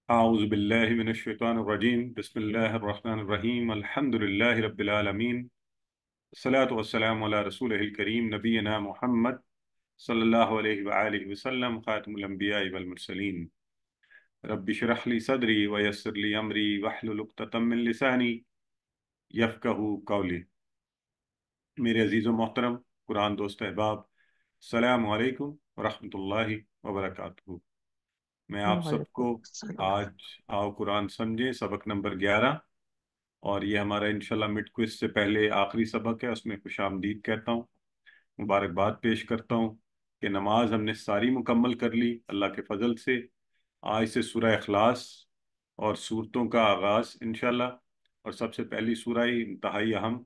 أعوذ بالله من الشيطان الرجيم بسم الله الرحمن الرحيم الحمد لله رب العالمين الصلاة والسلام على رسوله الكريم نبينا محمد صلى الله عليه وآله وسلم خاتم الأنبياء والمرسلين رب اشرح لي صدري ويسر لي أمري واحلل عقدة من لساني يفقهوا قولي میرے عزیز و محترم قرآن دوست احباب السلام علیکم ورحمۃ اللہ وبرکاتہ۔ میں آپ سب وعلیکم کو السلام۔ آج آؤ قرآن سمجھیں سبق نمبر 11، اور یہ ہمارا انشاءاللہ مڈ کوئز سے پہلے آخری سبق ہے، اس میں خوش آمدید کہتا ہوں، مبارکباد پیش کرتا ہوں کہ نماز ہم نے ساری مکمل کر لی اللہ کے فضل سے۔ آج سے سورہ اخلاص اور صورتوں کا آغاز انشاءاللہ، اور سب سے پہلی سورہ انتہائی اہم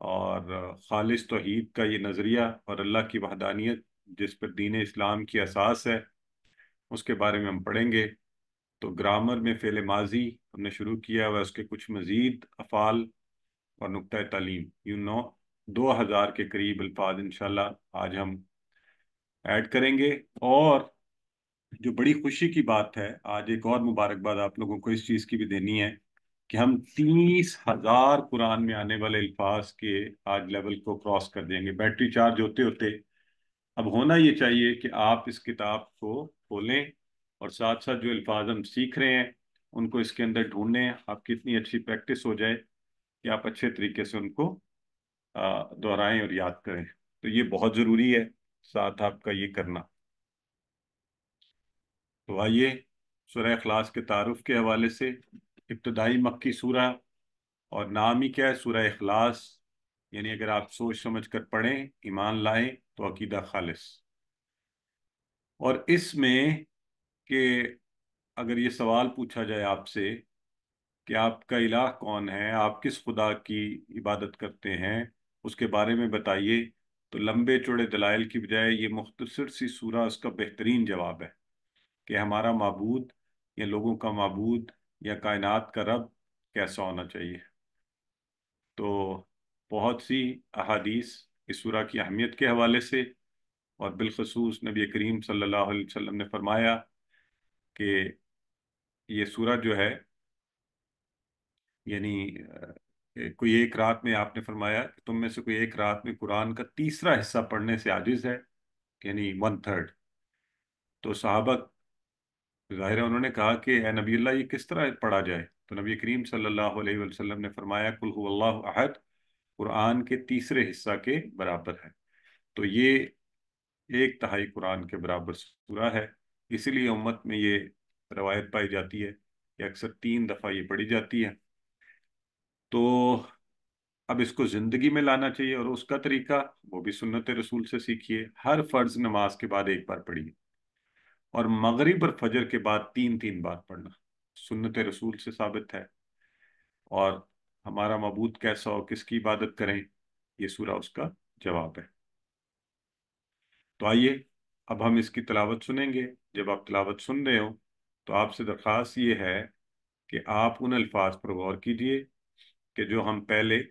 اور خالص توحید کا یہ نظریہ اور اللہ کی وحدانیت جس پر دین اسلام کی اساس ہے، اس کے بارے میں ہم پڑھیں گے۔ تو گرامر میں فعل ماضی ہم نے شروع کیا ہوا ہے، اس کے کچھ مزید افعال اور نقطۂ تعلیم، 2000 کے قریب الفاظ انشاءاللہ آج ہم ایڈ کریں گے۔ اور جو بڑی خوشی کی بات ہے، آج ایک اور مبارکباد آپ لوگوں کو اس چیز کی بھی دینی ہے کہ ہم 30,000 قرآن میں آنے والے الفاظ کے آج لیول کو کراس کر دیں گے۔ بیٹری چارج ہوتے ہوتے اب ہونا یہ چاہیے کہ آپ اس کتاب کو کھولیں اور ساتھ ساتھ جو الفاظ ہم سیکھ رہے ہیں ان کو اس کے اندر ڈھونڈیں، آپ کی اتنی اچھی پریکٹس ہو جائے کہ آپ اچھے طریقے سے ان کو دہرائیں اور یاد کریں۔ تو یہ بہت ضروری ہے ساتھ آپ کا یہ کرنا۔ تو آئیے سورہ اخلاص کے تعارف کے حوالے سے، ابتدائی مکی سورہ اور نام ہی کیا ہے، سورہ اخلاص، یعنی اگر آپ سوچ سمجھ کر پڑھیں، ایمان لائیں تو عقیدہ خالص۔ اور اس میں کہ اگر یہ سوال پوچھا جائے آپ سے کہ آپ کا الہ کون ہے، آپ کس خدا کی عبادت کرتے ہیں، اس کے بارے میں بتائیے، تو لمبے چوڑے دلائل کی بجائے یہ مختصر سی سورہ اس کا بہترین جواب ہے کہ ہمارا معبود یا لوگوں کا معبود یا کائنات کا رب کیسا ہونا چاہیے۔ تو بہت سی احادیث اس سورہ کی اہمیت کے حوالے سے، اور بالخصوص نبی کریم صلی اللہ علیہ وسلم نے فرمایا کہ یہ سورہ جو ہے، یعنی کوئی ایک رات میں آپ نے فرمایا کہ تم میں سے کوئی ایک رات میں قرآن کا تیسرا حصہ پڑھنے سے عاجز ہے، یعنی 1/3۔ تو صحابہ ظاہر ہے انہوں نے کہا کہ اے نبی اللہ یہ کس طرح پڑھا جائے؟ تو نبی کریم صلی اللہ علیہ وسلم نے فرمایا قل هو اللہ احد قرآن کے تیسرے حصہ کے برابر ہے۔ تو یہ 1/3 قرآن کے برابر سورہ ہے، اسی لیے امت میں یہ روایت پائی جاتی ہے کہ اکثر 3 دفعہ یہ پڑھی جاتی ہے۔ تو اب اس کو زندگی میں لانا چاہیے، اور اس کا طریقہ وہ بھی سنت رسول سے سیکھیے۔ ہر فرض نماز کے بعد ایک بار پڑھیے، اور مغرب اور فجر کے بعد 3 بار پڑھنا سنت رسول سے ثابت ہے۔ اور ہمارا معبود کیسا ہو، کس کی عبادت کریں، یہ سورہ اس کا جواب ہے۔ تو آئیے اب ہم اس کی تلاوت سنیں گے۔ جب آپ تلاوت سن رہے ہو تو آپ سے درخواست یہ ہے کہ آپ ان الفاظ پر غور کیجئے کہ جو ہم پہلے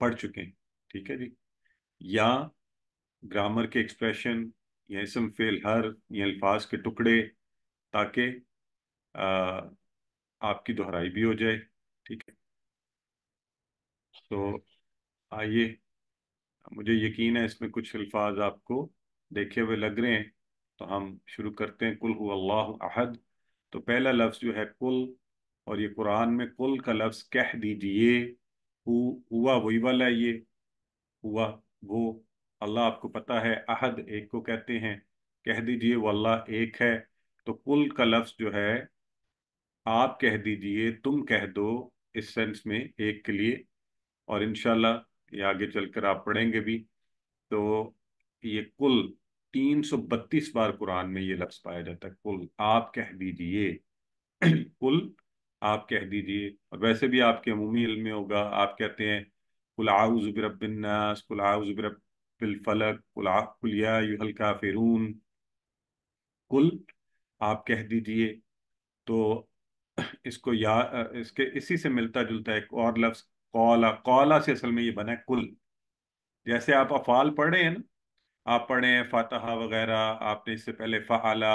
پڑھ چکے ہیں، ٹھیک ہے جی، یا گرامر کے ایکسپریشن یا اسم فعل ہر یا الفاظ کے ٹکڑے، تاکہ آ، آپ کی دہرائی بھی ہو جائے، ٹھیک ہے۔ تو آئیے، مجھے یقین ہے اس میں کچھ الفاظ آپ کو دیکھے ہوئے لگ رہے ہیں، تو ہم شروع کرتے ہیں۔ قل هو اللہ احد، تو پہلا لفظ جو ہے کل، اور یہ قرآن میں کل کا لفظ کہہ دیجئے، ہوا وہی والا ہے، یہ ہوا وہ، اللہ آپ کو پتا ہے احد ایک کو کہتے ہیں، کہہ دیجئے وہ اللہ ایک ہے۔ تو کل کا لفظ جو ہے آپ کہہ دیجئے، تم کہہ دو، اس سینس میں ایک کے لیے، اور انشاءاللہ یہ آگے چل کر آپ پڑھیں گے بھی۔ تو یہ کل 332 بار قرآن میں یہ لفظ پایا جاتا ہے، کل آپ کہہ دیجئے، کل آپ کہہ دیجئے۔ اور ویسے بھی آپ کے عمومی علم میں ہوگا، آپ کہتے ہیں قل اعوذ برب الناس، قل اعوذ برب الفلق، قل یا ایھا الکافرون، کل آپ کہہ دیجئے۔ تو اس کو یا اس کے اسی سے ملتا جلتا ہے ایک اور لفظ قولا، قولا سے اصل میں یہ بنا ہے کل۔ جیسے آپ افعال پڑھ رہے ہیں نا، آپ پڑھیں ہیں فاتحہ وغیرہ، آپ نے اس سے پہلے فعلا،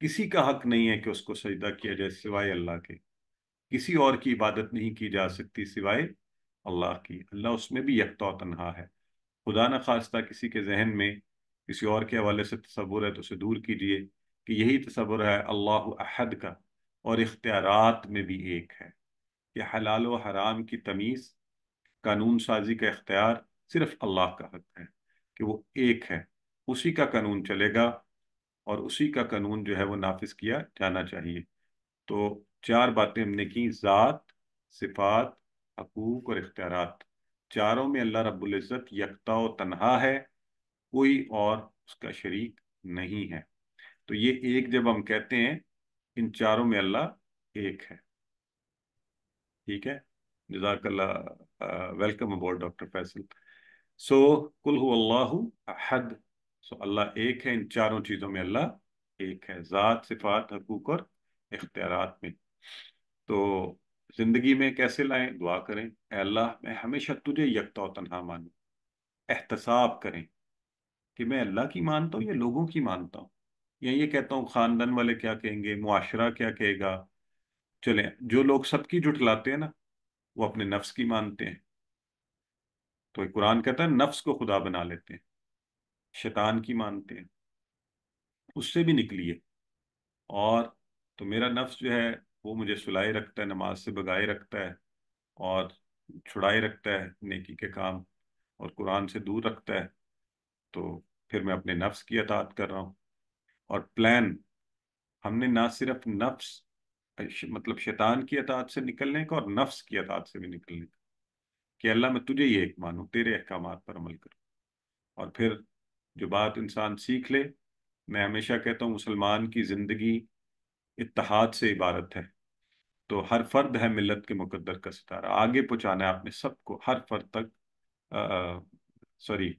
کسی کا حق نہیں ہے کہ اس کو سجدہ کیا جائے سوائے اللہ کے، کسی اور کی عبادت نہیں کی جا سکتی سوائے اللہ کی، اللہ اس میں بھی یکتا و تنہا ہے۔ خدا نہ خواستہ کسی کے ذہن میں کسی اور کے حوالے سے تصور ہے تو اسے دور کیجئے کہ یہی تصور ہے اللہ احد کا، اور اختیارات میں بھی ایک ہے، کہ حلال و حرام کی تمیز، قانون سازی کا اختیار صرف اللہ کا حق ہے، کہ وہ ایک ہے، اسی کا قانون چلے گا، اور اسی کا قانون جو ہے وہ نافذ کیا جانا چاہیے۔ تو چار باتیں ہم نے کی: ذات، صفات، حقوق اور اختیارات۔ چاروں میں اللہ رب العزت یکتا و تنہا ہے، کوئی اور اس کا شریک نہیں ہے۔ تو یہ ایک جب ہم کہتے ہیں، ان چاروں میں اللہ ایک ہے۔ ٹھیک ہے، جزاک اللہ، ویلکم ابورڈ ڈاکٹر فیصل۔ سو قل هو اللہ احد، سو اللہ ایک ہے، ان چاروں چیزوں میں اللہ ایک ہے، ذات، صفات، حقوق اور اختیارات میں۔ تو زندگی میں کیسے لائیں؟ دعا کریں، اے اللہ میں ہمیشہ تجھے یکتا و تنہا مانوں، احتساب کریں کہ میں اللہ کی مانتا ہوں یا لوگوں کی مانتا ہوں، یا یہ کہتا ہوں خاندان والے کیا کہیں گے، معاشرہ کیا کہے گا۔ چلیں، جو لوگ سب کی جھٹلاتے ہیں نا، وہ اپنے نفس کی مانتے ہیں، تو قرآن کہتا ہے نفس کو خدا بنا لیتے ہیں، شیطان کی مانتے ہیں، اس سے بھی نکلیے۔ اور تو میرا نفس جو ہے وہ مجھے سلائے رکھتا ہے، نماز سے بگائے رکھتا ہے، اور چھڑائے رکھتا ہے نیکی کے کام، اور قرآن سے دور رکھتا ہے، تو پھر میں اپنے نفس کی اطاعت کر رہا ہوں۔ اور پلان ہم نے نہ صرف نفس مطلب شیطان کی اطاعت سے نکلنے کا، اور نفس کی اطاعت سے بھی نکلنے کا، کہ اللہ میں تجھے یہ ایک مانوں، تیرے احکامات پر عمل کروں۔ اور پھر جو بات انسان سیکھ لے، میں ہمیشہ کہتا ہوں مسلمان کی زندگی اتحاد سے عبارت ہے، تو ہر فرد ہے ملت کے مقدر کا ستارہ، آگے پہنچانا ہے آپ نے سب کو، ہر فرد تک۔ سوری،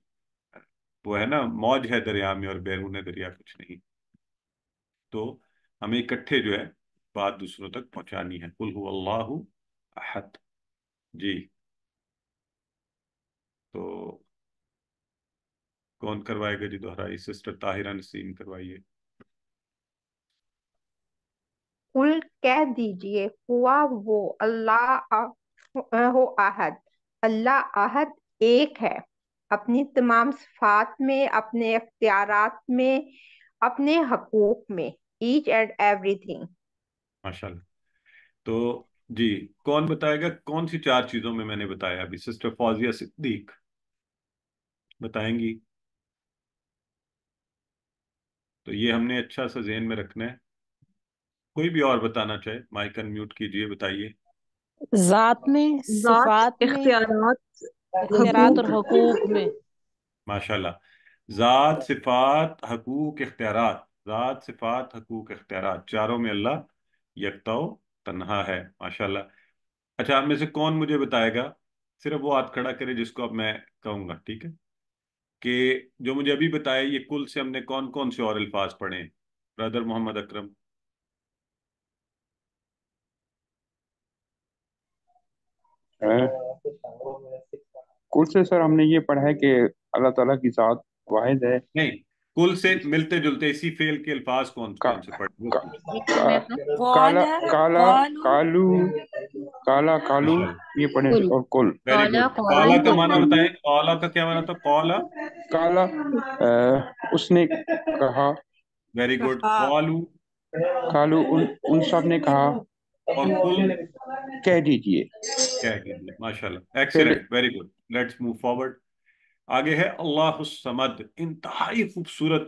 وہ ہے نا، موج ہے دریا میں اور بیرون دریا کچھ نہیں، تو ہمیں اکٹھے جو ہے بات دوسروں تک پہنچانی ہے۔ قل هو اللہ احد۔ جی، تو کون کروائے گا جی دہرائی؟ سسٹر طاہرہ نسیم کروائیے۔ قل کہہ دیجئے، ہوا وہ اللہ ہو احد، اللہ احد ایک ہے، اپنی تمام صفات میں، اپنے اختیارات میں، اپنے حقوق میں، ایچ اینڈ ایوری تھنگ۔ ماشاءاللہ۔ تو جی، کون بتائے گا کون سی چار چیزوں میں نے بتایا؟ ابھی سسٹر فوزیہ صدیق بتائیں گی؟ تو یہ ہم نے اچھا سا ذہن میں رکھنا ہے۔ کوئی بھی اور بتانا چاہے مائک ان میوٹ کیجئے، بتائیے۔ ذات میں، ذات، صفات میں، اختیارات، اختیارات اور حقوق۔ حقوق میں۔ ماشاءاللہ، ذات، صفات، حقوق، اختیارات، ذات، صفات، حقوق، اختیارات، چاروں میں اللہ یکتا و تنہا ہے۔ ماشاءاللہ۔ اچھا، آپ میں سے کون مجھے بتائے گا، صرف وہ ہاتھ کھڑا کرے جس کو اب میں کہوں گا، ٹھیک ہے، کہ جو مجھے ابھی بتایا یہ کل سے ہم نے کون کون سے اور الفاظ پڑھے ہیں؟ برادر محمد اکرم۔ کل سے سر ہم نے یہ پڑھا ہے کہ اللہ تعالیٰ کی ذات واحد ہے۔ نہیں، کل سے ملتے جلتے اسی فعل کے الفاظ کون کون سے پڑھے وہ پوچھ۔ کالا کالا کالو، کالا کالو، ماشاء اللہ، یہ پڑھے کل، اور کل۔ ویری کالا گڈ۔ قال قالا کا کل، معنی بتائیں، قالا کا کیا معنی تھا؟ قالا، کالا اس نے کہا، ویری گڈ، قالو، کالو ان سب نے کہا، اور کل کہہ دیجئے۔ کہہ دیجیے۔ ماشاء اللہ، پہلے excellent, very good, let's move forward. آگے ہے اللہ الصمد، انتہائی خوبصورت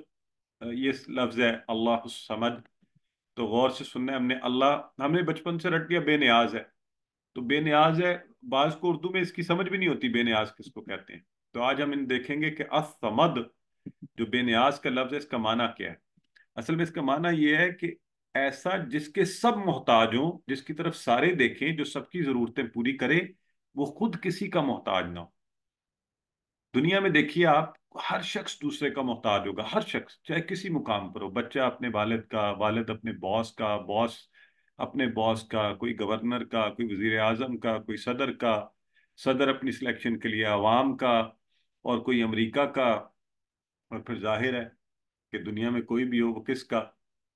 یہ لفظ ہے اللہ الصمد۔ تو غور سے سننا ہے، ہم نے بچپن سے رٹ لیا بے نیاز ہے، تو بے نیاز ہے، بعض کو اردو میں اس کی سمجھ بھی نہیں ہوتی بے نیاز کس کو کہتے ہیں۔ تو آج ہم دیکھیں گے کہ الصمد جو بے نیاز کا لفظ ہے، اس کا معنی کیا ہے۔ اصل میں اس کا معنی یہ ہے کہ ایسا جس کے سب محتاج ہوں، جس کی طرف سارے دیکھیں، جو سب کی ضرورتیں پوری کرے، وہ خود کسی کا محتاج نہ ہو۔ دنیا میں دیکھیے آپ، ہر شخص دوسرے کا محتاج ہوگا، ہر شخص چاہے کسی مقام پر ہو، بچہ اپنے والد کا، والد اپنے باس کا، باس اپنے باس کا، کوئی گورنر کا، کوئی وزیر اعظم کا، کوئی صدر کا، صدر اپنی سلیکشن کے لیے عوام کا، اور کوئی امریکہ کا، اور پھر ظاہر ہے کہ دنیا میں کوئی بھی ہو وہ کس کا؟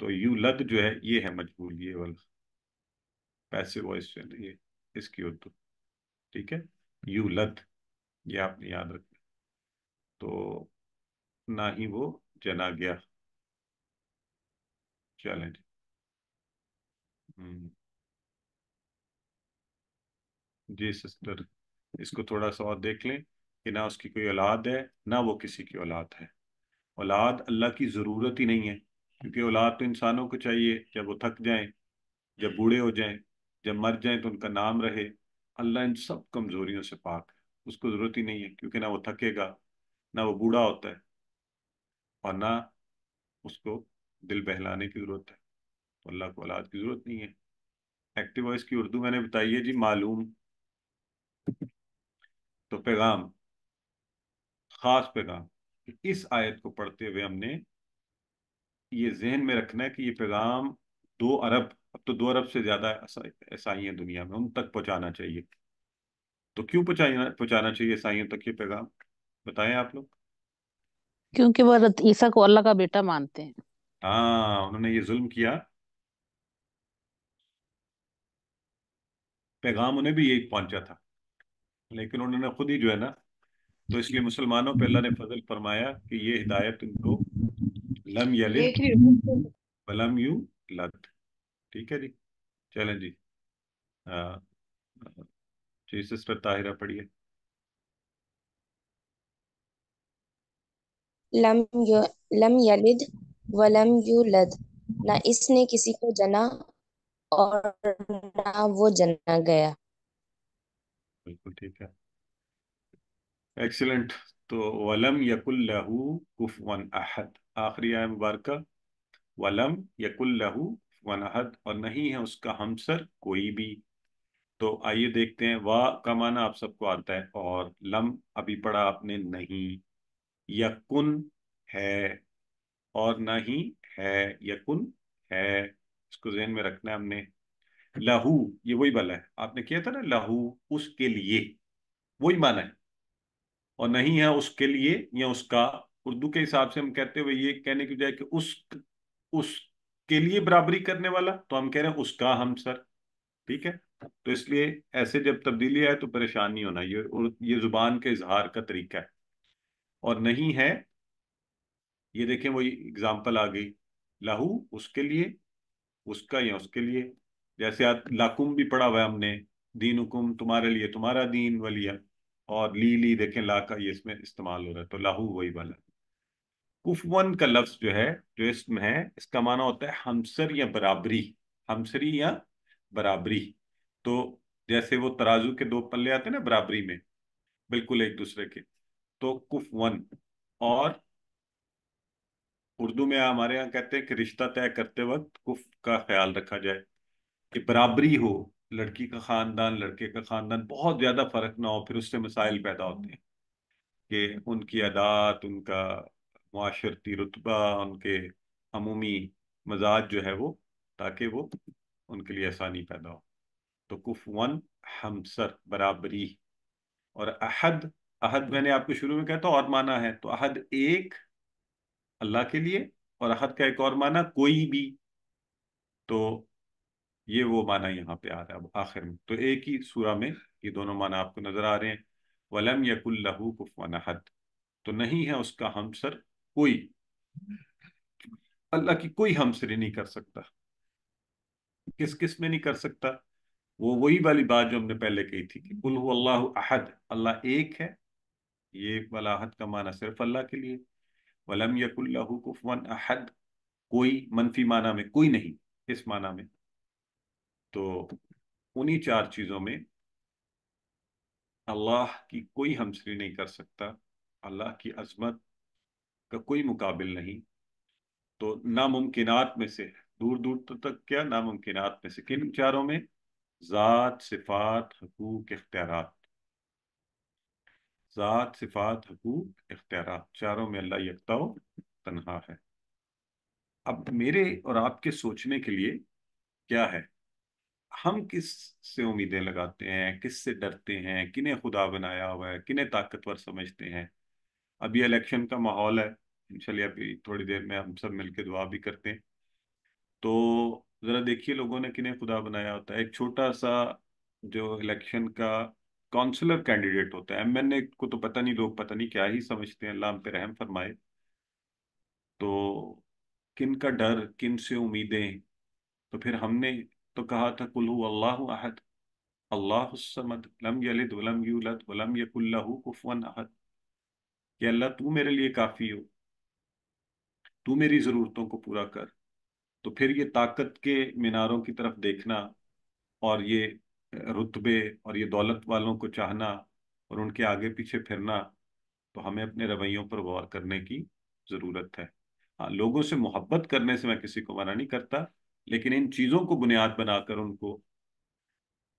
تو یولد جو ہے یہ ہے مجهول، یہ والا پیسے وائس جو ہے نا، یہ اس کی اردو، ٹھیک ہے، یولد، یہ آپ نے یاد رکھنا. تو نہ ہی وہ جنا گیا. چلیں جی. جی سسٹر، اس کو تھوڑا سا اور دیکھ لیں کہ نہ اس کی کوئی اولاد ہے نہ وہ کسی کی اولاد ہے. اولاد اللہ کی ضرورت ہی نہیں ہے، کیونکہ اولاد تو انسانوں کو چاہیے جب وہ تھک جائیں، جب بوڑھے ہو جائیں، جب مر جائیں تو ان کا نام رہے. اللہ ان سب کمزوریوں سے پاک ہے، اس کو ضرورت ہی نہیں ہے، کیونکہ نہ وہ تھکے گا، نہ وہ بوڑھا ہوتا ہے، اور نہ اس کو دل بہلانے کی ضرورت ہے. تو اللہ کو اولاد کی ضرورت نہیں ہے. ایکٹیو وائس کی اردو میں نے بتائی ہے جی، معلوم. تو پیغام، خاص پیغام. اس آیت کو پڑھتے ہوئے ہم نے یہ ذہن میں رکھنا ہے کہ یہ پیغام 2 ارب، اب تو 2 ارب سے زیادہ عیسائی ہیں دنیا میں، ان تک پہنچانا چاہیے. تو کیوں پہنچانا چاہیے عیسائیوں تک یہ پیغام؟ بتائیں آپ لوگ. کیونکہ وہ حضرت عیسیٰ کو اللہ کا بیٹا مانتے ہیں. ہاں، انہوں نے یہ ظلم کیا. پیغام انہیں بھی یہی پہنچا تھا، لیکن انہوں نے خود ہی جو ہے نا، تو اس لیے مسلمانوں پہ اللہ نے فضل فرمایا کہ یہ ہدایت ان کو لم یلد ولم یولد. ٹھیک ہے جی. چلیں جی. ہاں جی سسٹر طاہرہ پڑھیے. لم لم یلد ولم یولد، نہ اس نے کسی کو جنا اور نہ وہ جنا گیا. بالکل ٹھیک ہے، ایکسلنٹ. تو ولم یکن لہو کفوا احد، آخری آیہ مبارکہ، ولم یکن لہو کفوا احد، اور نہیں ہے اس کا ہمسر کوئی بھی. تو آئیے دیکھتے ہیں. وا کا معنی آپ سب کو آتا ہے، اور لم ابھی پڑھا آپ نے نہیں. یکن ہے، اور نہیں ہے. یکن ہے، اس کو ذہن میں رکھنا ہے ہم نے. لہو یہ وہی والا ہے، آپ نے کیا تھا نا، لہو اس کے لیے، وہی معنی ہے. اور نہیں ہے اس کے لیے یا اس کا. اردو کے حساب سے ہم کہتے ہوئے یہ کہنے کی بجائے کہ اس کے لیے برابری کرنے والا، تو ہم کہہ رہے ہیں اس کا ہمسر. ٹھیک ہے. تو اس لیے ایسے جب تبدیلی آئے تو پریشان نہیں ہونا، یہ زبان کے اظہار کا طریقہ ہے. اور نہیں ہے، یہ دیکھیں وہی اگزامپل آ گئی، لہو اس کے لیے، اس کا یا اس کے لیے. جیسے آپ لاکم بھی پڑھا ہوا ہے ہم نے، دین حکم تمہارے لیے تمہارا دین ولیہ، اور لی دیکھیں لا کا یہ اس میں استعمال ہو رہا ہے، تو لاہو وہی والا. کفون کا لفظ جو ہے، جو اسم ہے، اس کا معنی ہوتا ہے ہمسر یا برابری. ہمسری یا برابری. تو جیسے وہ ترازو کے 2 پلے آتے ہیں نا برابری میں، بالکل ایک دوسرے کے. تو کفون. اور اردو میں ہمارے ہاں کہتے ہیں کہ رشتہ طے کرتے وقت کف کا خیال رکھا جائے، کہ برابری ہو. لڑکی کا خاندان لڑکے کا خاندان بہت زیادہ فرق نہ ہو، پھر اس سے مسائل پیدا ہوتے ہیں کہ ان کی عادات، ان کا معاشرتی رتبہ، ان کے عمومی مزاج جو ہے وہ، تاکہ وہ ان کے لیے آسانی پیدا ہو. تو کفون ہمسر، برابری. اور احد، احد میں نے آپ کو شروع میں کہا تھا اور معنی ہے، تو احد ایک اللہ کے لیے، اور احد کا ایک اور معنی کوئی بھی. تو یہ وہ معنی یہاں پہ آ رہا ہے آخر میں. تو ایک ہی سورہ میں یہ دونوں معنی آپ کو نظر آ رہے ہیں. وَلَمْ يَكُنْ لَهُ كُفُوًا أَحَدٌ، تو نہیں ہے اس کا ہمسر کوئی. اللہ کی کوئی ہمسری نہیں کر سکتا. کس کس میں نہیں کر سکتا؟ وہی والی بات جو ہم نے پہلے کہی تھی کہ قُلْ هُوَ اللَّهُ أَحَدٌ، اللہ ایک ہے. یہ والا احد کا معنی صرف اللہ کے لیے. وَلَمْ يَكُنْ لَهُ كُفُوًا أَحَدٌ، کوئی منفی معنی میں کوئی نہیں، اس معنی میں. تو انہی 4 چیزوں میں اللہ کی کوئی ہمسری نہیں کر سکتا، اللہ کی عظمت کا کوئی مقابل نہیں. تو ناممکنات میں سے، دور دور تک کیا ناممکنات میں سے، کن 4 میں؟ ذات، صفات، حقوق، اختیارات. ذات، صفات، حقوق، اختیارات، 4 میں اللہ یکتا و تنہا ہے. اب میرے اور آپ کے سوچنے کے لیے کیا ہے، ہم کس سے امیدیں لگاتے ہیں، کس سے ڈرتے ہیں، کنہیں خدا بنایا ہوا ہے، کنہیں طاقتور سمجھتے ہیں؟ ابھی الیکشن کا ماحول ہے، انشاءاللہ ابھی تھوڑی دیر میں ہم سب مل کے دعا بھی کرتے ہیں تو ذرا دیکھیے لوگوں نے کنہیں خدا بنایا ہوتا ہے. ایک چھوٹا سا جو الیکشن کا کونسلر کینڈیڈیٹ ہوتا ہے، ایم این اے کو تو پتہ نہیں، لوگ پتہ نہیں کیا ہی سمجھتے ہیں، اللہ ہم پہ رحم فرمائے. تو کن کا ڈر، کن سے امیدیں. تو پھر ہم نے تو کہا تھا قل هو اللہ احد اللہ الصمد لم یلد ولم یولد ولم یکن لہ کفوا احد، کہ اللہ تو میرے لیے کافی ہو، تو میری ضرورتوں کو پورا کر. تو پھر یہ طاقت کے میناروں کی طرف دیکھنا، اور یہ رتبے اور یہ دولت والوں کو چاہنا اور ان کے آگے پیچھے پھرنا، تو ہمیں اپنے رویوں پر غور کرنے کی ضرورت ہے. ہاں، لوگوں سے محبت کرنے سے میں کسی کو منع نہیں کرتا، لیکن ان چیزوں کو بنیاد بنا کر ان کو،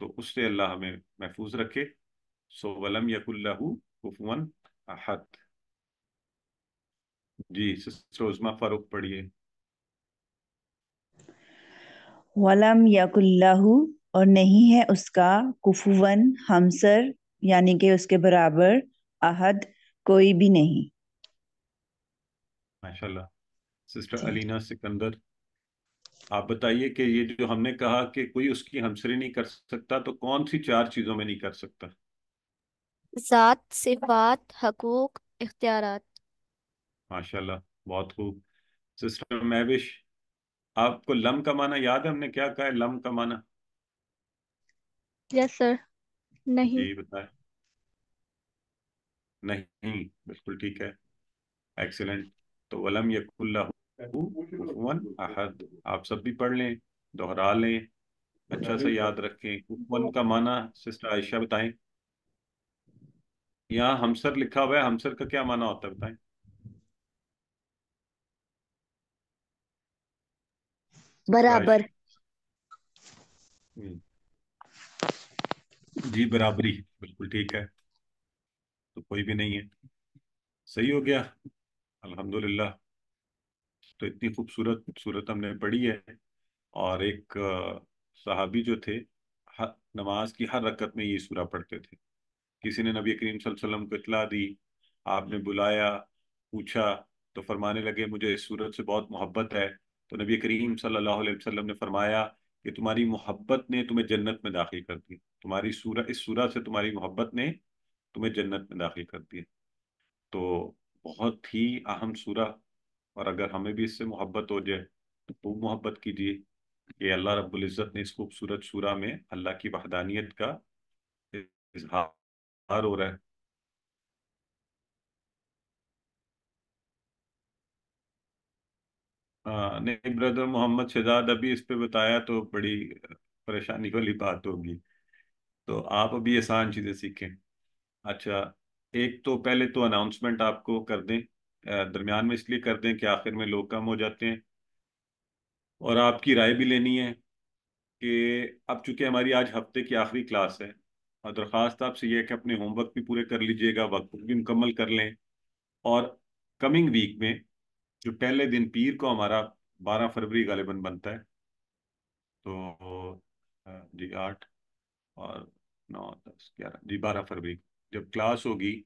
تو اس سے اللہ ہمیں محفوظ رکھے. سو ولم یکن لہ کفوا احد. جی سسٹر عظما فاروق پڑھیے. ولم یکن لہ، اور نہیں ہے اس کا، کفواً ہمسر، یعنی کہ اس کے برابر، احد، کوئی بھی نہیں. ماشاءاللہ. سسٹر تھینک علینا سکندر، آپ بتائیے کہ یہ جو ہم نے کہا کہ کوئی اس کی ہمسری نہیں کر سکتا، تو کون سی 4 چیزوں میں نہیں کر سکتا؟ ذات، صفات، حقوق، اختیارات. ماشاءاللہ، بہت خوب. سسٹر مہوش، آپ کو لم کا معنی یاد ہے؟ ہم نے کیا کہا ہے لم کا معنی؟ یس سر. نہیں. جی بتائیں. نہیں، بالکل ٹھیک ہے. ایکسلنٹ. تو ولم یکن لہ کفوا احد. آپ سب بھی پڑھ لیں، دوہرا لیں، اچھا سے یاد رکھیں. کفوا کا معنی سسٹر عائشہ بتائیں. یہاں ہمسر لکھا ہوا ہے، ہمسر کا کیا معنی ہوتا ہے بتائیں؟ سسٹر برابر. عائشہ. جی برابری، بالکل ٹھیک ہے. تو کوئی بھی نہیں ہے، صحیح ہو گیا. الحمدللہ. تو اتنی خوبصورت صورت ہم نے پڑھی ہے. اور ایک صحابی جو تھے، نماز کی ہر رکعت میں یہ سورہ پڑھتے تھے. کسی نے نبی کریم صلی اللہ علیہ وسلم کو اطلاع دی، آپ نے بلایا، پوچھا، تو فرمانے لگے مجھے اس صورت سے بہت محبت ہے. تو نبی کریم صلی اللہ علیہ وسلم نے فرمایا کہ تمہاری محبت نے تمہیں جنت میں داخل کر دی. تمہاری سورہ، اس سورہ سے تمہاری محبت نے تمہیں جنت میں داخل کر دیا. تو بہت ہی اہم سورہ، اور اگر ہمیں بھی اس سے محبت ہو جائے تو خوب محبت کیجیے. کہ اللہ رب العزت نے اس خوبصورت سورہ میں اللہ کی وحدانیت کا اظہار ہو رہا ہے. نہیں بردر محمد شہزاد، ابھی اس پہ بتایا تو بڑی پریشانی والی بات ہوگی. تو آپ ابھی آسان چیزیں سیکھیں. اچھا، ایک تو پہلے تو اناؤنسمنٹ آپ کو کر دیں، درمیان میں اس لیے کر دیں کہ آخر میں لوگ کم ہو جاتے ہیں. اور آپ کی رائے بھی لینی ہے کہ اب چونکہ ہماری آج ہفتے کی آخری کلاس ہے، اور درخواست آپ سے یہ ہے کہ اپنے ہوم ورک بھی پورے کر لیجئے گا، وقت بھی مکمل کر لیں. اور کمنگ ویک میں جو پہلے دن پیر کو ہمارا 12 فروری غالباً بنتا ہے، تو جی 8 اور 9 10 11 جی 12 فروری جب کلاس ہوگی،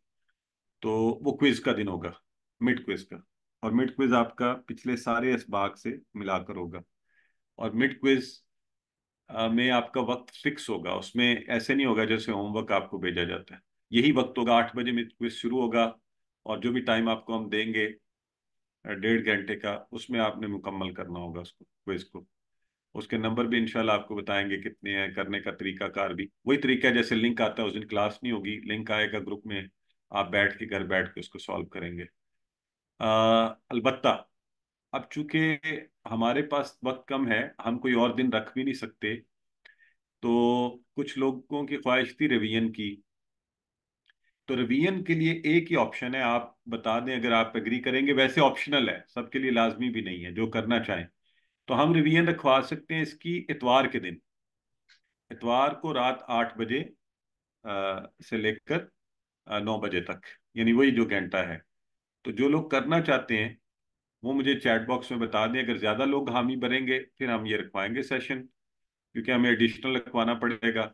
تو وہ کوئز کا دن ہوگا، مڈ کوئز کا. اور مڈ کوئز آپ کا پچھلے سارے اسباق سے ملا کر ہوگا. اور مڈ کوئز میں آپ کا وقت فکس ہوگا، اس میں ایسے نہیں ہوگا جیسے ہوم ورک آپ کو بھیجا جاتا ہے. یہی وقت ہوگا، 8 بجے مڈ کوئز شروع ہوگا، اور جو بھی ٹائم آپ کو ہم دیں گے 1.5 گھنٹے کا، اس میں آپ نے مکمل کرنا ہوگا اس کو، کوئز کو. اس کے نمبر بھی انشاءاللہ آپ کو بتائیں گے کتنے ہیں، کرنے کا طریقہ کار بھی وہی طریقہ ہے جیسے لنک آتا ہے. اس دن کلاس نہیں ہوگی، لنک آئے گا گروپ میں، آپ بیٹھ کے گھر بیٹھ کے اس کو سالو کریں گے. البتہ اب چونکہ ہمارے پاس وقت کم ہے، ہم کوئی اور دن رکھ بھی نہیں سکتے. تو کچھ لوگوں کی خواہش تھی ریویژن کی. تو ریویژن کے لیے ایک ہی آپشن ہے، آپ بتا دیں اگر آپ ایگری کریں گے. ویسے آپشنل ہے، سب کے لیے لازمی بھی نہیں ہے، جو کرنا چاہیں. تو ہم ریویژن رکھوا سکتے ہیں اس کی اتوار کے دن، اتوار کو رات 8 بجے سے لے کر 9 بجے تک، یعنی وہی جو گھنٹہ ہے. تو جو لوگ کرنا چاہتے ہیں وہ مجھے چیٹ باکس میں بتا دیں. اگر زیادہ لوگ حامی بھریں گے پھر ہم یہ رکھوائیں گے سیشن، کیونکہ ہمیں ایڈیشنل رکھوانا پڑے گا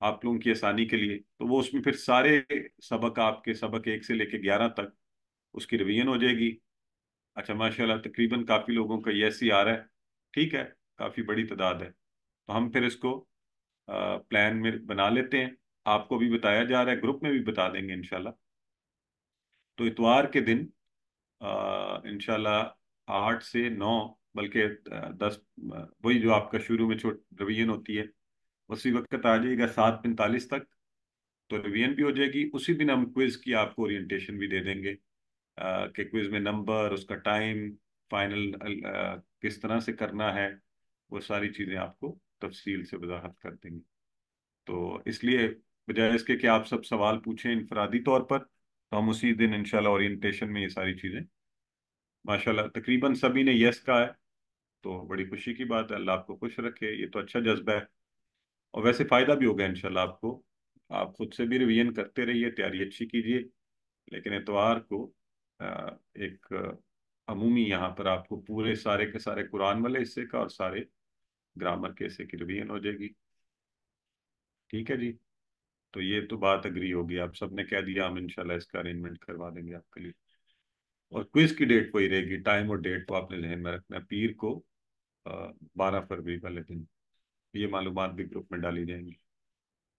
آپ لوگوں کی آسانی کے لیے. تو وہ اس میں پھر سارے سبق، آپ کے سبق 1 سے لے کے 11 تک اس کی ریویژن ہو جائے گی. اچھا ماشاءاللہ، تقریباً کافی لوگوں کا یس ہی آ رہا ہے. ٹھیک ہے، کافی بڑی تعداد ہے، تو ہم پھر اس کو پلان میں بنا لیتے ہیں. آپ کو بھی بتایا جا رہا ہے، گروپ میں بھی بتا دیں گے انشاءاللہ. تو اتوار کے دن انشاءاللہ 8 سے 9، بلکہ 10، وہی جو آپ کا شروع میں ریویژن ہوتی ہے اسی وقت آ جائے گا 7:45 تک. تو ریویژن بھی ہو جائے گی، اسی دن ہم کوئز کی آپ کو اورینٹیشن بھی دے دیں گے کہ کوئز میں نمبر، اس کا ٹائم، فائنل کس طرح سے کرنا ہے، وہ ساری چیزیں آپ کو تفصیل سے وضاحت کر دیں گے. تو اس لیے بجائے اس کے کہ آپ سب سوال پوچھیں انفرادی طور پر، تو ہم اسی دن انشاءاللہ اورینٹیشن میں یہ ساری چیزیں، ماشاءاللہ تقریباً سبھی نے یس کہا ہے، تو بڑی خوشی کی بات ہے. اللہ آپ کو خوش رکھے، یہ تو اچھا جذبہ ہے. اور ویسے فائدہ بھی ہوگا انشاءاللہ آپ کو. آپ خود سے بھی ریویژن کرتے رہیے، تیاری اچھی کیجیے، لیکن اتوار کو ایک عمومی یہاں پر آپ کو پورے سارے کے سارے قرآن والے حصے کا اور سارے گرامر کے حصے کی ریویژن ہو جائے گی. ٹھیک ہے جی، تو یہ تو بات اگری ہوگی، آپ سب نے کہہ دیا، ہم انشاءاللہ اس کا ارینجمنٹ کروا دیں گے آپ کے لیے. اور کوئز کی ڈیٹ وہی رہے گی، ٹائم اور ڈیٹ کو آپ نے ذہن میں رکھنا ہے، پیر کو 12 فروری والے دن. یہ معلومات بھی گروپ میں ڈالی جائیں گی.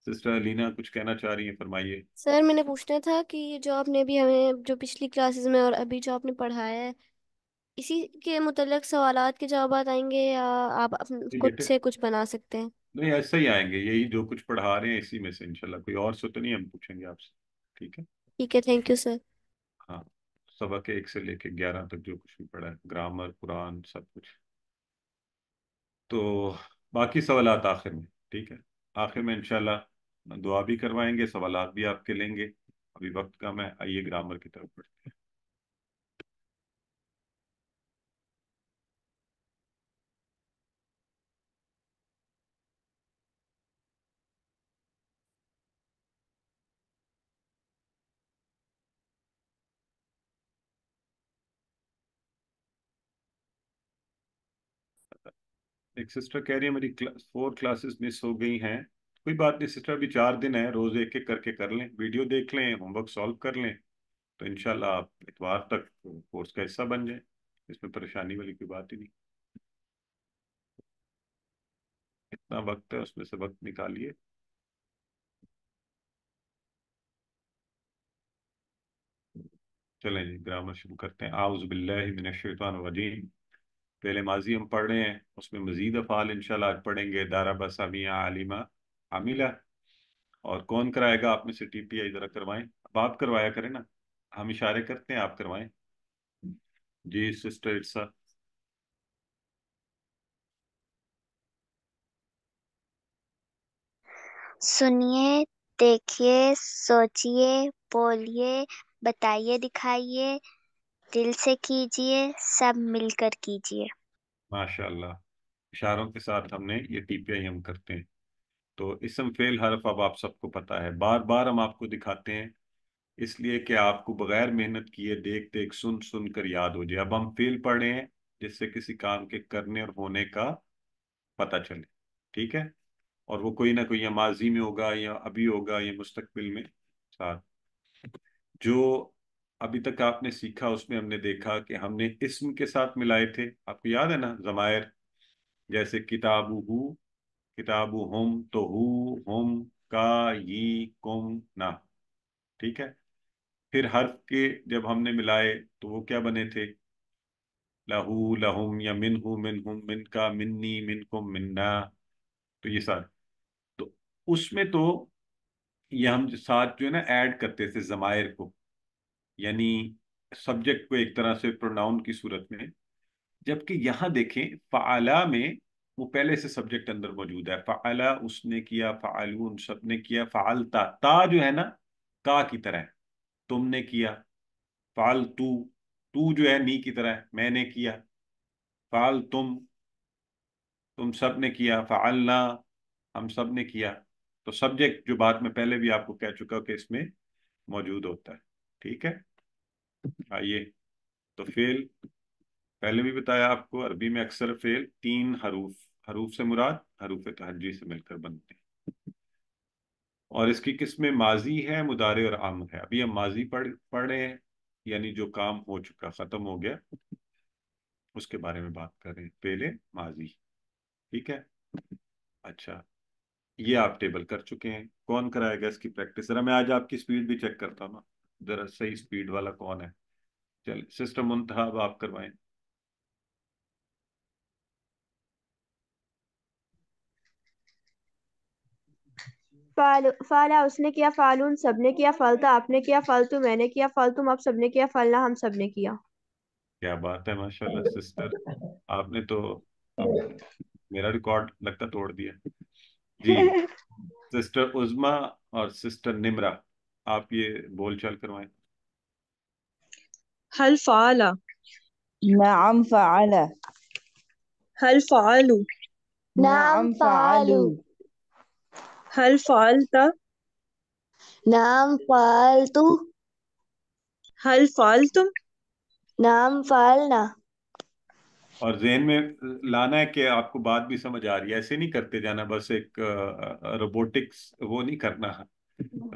سسٹر لینا کچھ کہنا چاہ رہی ہیں، فرمائیے. سر میں نے پوچھنا تھا کہ جو آپ نے ابھی ہمیں جو پچھلی کلاسز میں اور ابھی جو آپ نے پڑھایا ہے اسی کے متعلق سوالات کے جوابات آئیں گے یا آپ جی خود بیٹے، سے کچھ بنا سکتے ہیں؟ نہیں ایسے ہی آئیں گے، یہی جو کچھ پڑھا رہے ہیں اسی میں سے انشاءاللہ، کوئی اور سے تو نہیں ہم پوچھیں گے آپ سے. ٹھیک ہے. ٹھیک ہے، تھینک یو سر. ہاں، سبق 1 سے لے کے 11 تک جو کچھ بھی پڑھا ہے، گرامر، قرآن، سب کچھ. تو باقی سوالات آخر میں. ٹھیک ہے، آخر میں انشاءاللہ دعا بھی کروائیں گے، سوالات بھی آپ کے لیں گے. ابھی وقت کم ہے، آئیے گرامر کی طرف بڑھتے ہیں. ایک سسٹر کہہ رہی ہے میری 4 کلاسز مس ہو گئی ہیں. کوئی بات نہیں سسٹر، ابھی 4 دن ہے، روز ایک ایک کر کے کر لیں، ویڈیو دیکھ لیں، ہوم ورک سالو کر لیں، تو انشاءاللہ آپ اتوار تک کورس کا حصہ بن جائیں. اس میں پریشانی والی کوئی بات ہی نہیں. اتنا وقت ہے، اس میں سے وقت نکالیے. چلیں جی، گرامر شروع کرتے ہیں. اعوذ باللہ من الشیطان الرجیم. پہلے ماضی ہم پڑھ رہے ہیں، اس میں مزید افعال انشاءاللہ آج پڑھیں گے. دارب، سمیع، علیمہ، عاملہ. اور کون کرائے گا آپ میں سے؟ ٹی پی آئی ذرا کروائیں. اب آپ کروایا کریں نا، ہم اشارے کرتے ہیں، آپ کروائیں. جی سسٹر اٹسا. سنیے، دیکھیے، سوچیے، بولیے، بتائیے، دکھائیے، دل سے کیجیے، سب مل کر کیجیے. ماشاءاللہ، اشاروں کے ساتھ ہم نے یہ ٹی پی آئی ہم کرتے ہیں. تو اسم فعل حرف اب آپ سب کو پتہ ہے، بار بار ہم آپ کو دکھاتے ہیں اس لیے کہ آپ کو بغیر محنت کیے دیکھ دیکھ سن سن کر یاد ہو جائے. اب ہم فعل پڑھ رہے ہیں جس سے کسی کام کے کرنے اور ہونے کا پتہ چلے. ٹھیک ہے، اور وہ کوئی نہ کوئی یا ماضی میں ہوگا یا ابھی ہوگا یا مستقبل میں. ساتھ جو ابھی تک آپ نے سیکھا اس میں ہم نے دیکھا کہ ہم نے اسم کے ساتھ ملائے تھے، آپ کو یاد ہے نا، ضمائر. جیسے کتاب ہو، کتاب ہم، تو ہو، ہم، کا، یہ، کم، نہ. ٹھیک ہے. پھر حرف کے جب ہم نے ملائے تو وہ کیا بنے تھے؟ لہو، لہم، یا منہو، منہم، من کا، منی، منکم، منا. تو یہ سارے، تو اس میں تو یہ ہم ساتھ جو ہے نا ایڈ کرتے تھے ضمائر کو، یعنی سبجیکٹ کو ایک طرح سے پروناؤن کی صورت میں. جبکہ یہاں دیکھیں فعلا میں وہ پہلے سے سبجیکٹ اندر موجود ہے. فعلا اس نے کیا، فعلون سب نے کیا، فعلتا تا جو ہے نا کا کی طرح ہے، تم نے کیا. فعل تو جو ہے نی کی طرح ہے، میں نے کیا. فعل تم سب نے کیا. فعلنا ہم سب نے کیا. تو سبجیکٹ جو بات میں پہلے بھی آپ کو کہہ چکا کہ اس میں موجود ہوتا ہے. ٹھیک ہے. آئیے، تو فعل پہلے بھی بتایا آپ کو، عربی میں اکثر فعل 3 حروف، حروف سے مراد حروف تہجی سے مل کر بنتے ہیں. اور اس کی قسمیں ماضی ہے، مضارع اور امر ہے. ابھی ہم ماضی پڑھ رہے ہیں، یعنی جو کام ہو چکا، ختم ہو گیا. اس کے بارے میں بات کر رہے ہیں، فعل ماضی. ٹھیک ہے. اچھا، یہ آپ ٹیبل کر چکے ہیں. کون کرائے گا اس کی پریکٹس؟ ذرا میں آج آپ کی سپیڈ بھی چیک کرتا ہوں نا، ذرا صحیح سپیڈ والا کون ہے. چل سسٹم منتہا اب آپ کروائیں. فعلا اس نے کیا، فعلون سب نے کیا، فعلتا آپ نے کیا، فعلتو میں نے کیا، فعلتم آپ سب نے کیا، فعلنا ہم سب نے کیا. کیا بات ہے، ماشاءاللہ سسٹر، آپ نے تو اب میرا ریکارڈ لگتا توڑ دیا. جی سسٹر عظما اور سسٹر نمرہ، آپ یہ بول چال کروائیں. هل فعل نعم فعل. هل فعلوا نعم فعلوا. هل فعلت نعم فعلت. هل فعلتم نعم فعلنا. اور ذہن میں لانا ہے کہ آپ کو بات بھی سمجھ آ رہی ہے، ایسے نہیں کرتے جانا بس ایک روبوٹکس وہ نہیں کرنا